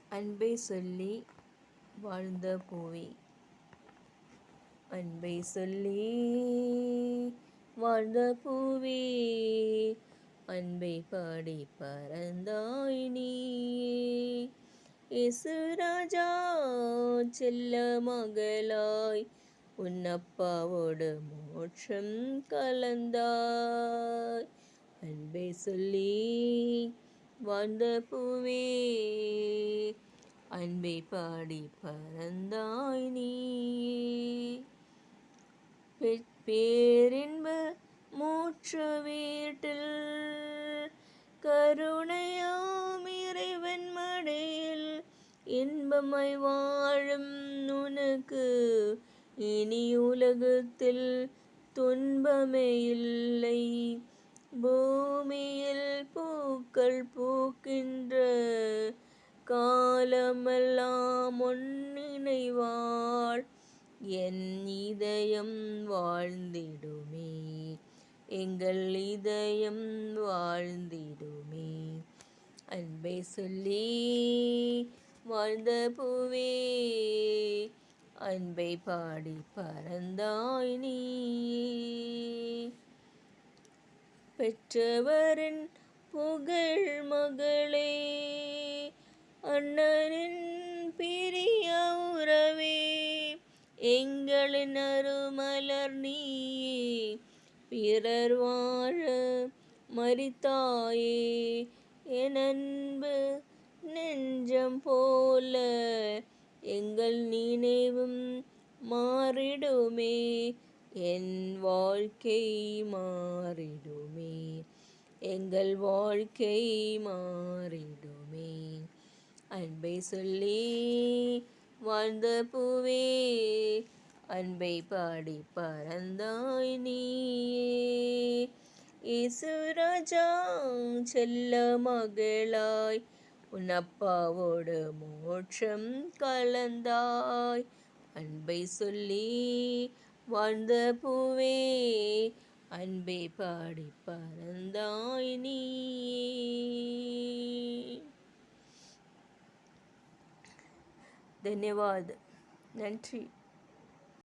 அன்பை சொல்லி வாழ்ந்த பூவே, அன்பை சொல்லி வாழ்ந்த பூவே, அன்பை பாடி பறந்தாய் நீயே. இயேசுராஜா செல்ல மகளாய் உன்னப்பாவோடு மோட்சம் கலந்தாய். அன்பை சொல்லி வாழ்ந்த பூவே, அன்பை பாடி பறந்தாய் நீயே. பேரின்ப மூச்சு வீட்டில் கருணையாம் இறைவன் மடியில் இன்பமாய் வாழும் உனக்கு இனி உலகத்தில் துன்பமே இல்லை. பூமியில் பூக்கள் பூக்கின்ற காலமெல்லாம் நினைவாள் என் இதயம் வாழ்ந்திடுமே, எங்கள் இதயம் வாழ்ந்திடுமே. அன்பை சொல்லி வாழ்ந்த பூவே, அன்பை பாடி பறந்தாய் நீயே. பெற்றவரின் புகழ் மகளே, அண்ணனின் பிரிய உறவே, எங்களின் அருமலர் நீயே. பிறர் வாழ மரித்தாயே, என் அன்பு நெஞ்சம் போல எங்கள் நினைவும் மாறிடுமே, என் வாழ்க்கை மாறிடுமே, எங்கள் வாழ்க்கை மாறிடுமே. அன்பை சொல்லி வாழ்ந்த பூவே, அன்பை பாடி பறந்தாய் நீயே. இயேசுராஜா செல்ல மகளாய் உன்னப்பாவோடு மோட்சம் கலந்தாய். அன்பை சொல்லி வாழ்ந்த பூவே, அன்பை பாடி பறந்தாய் நீயே. धन्यवाद. நன்றி.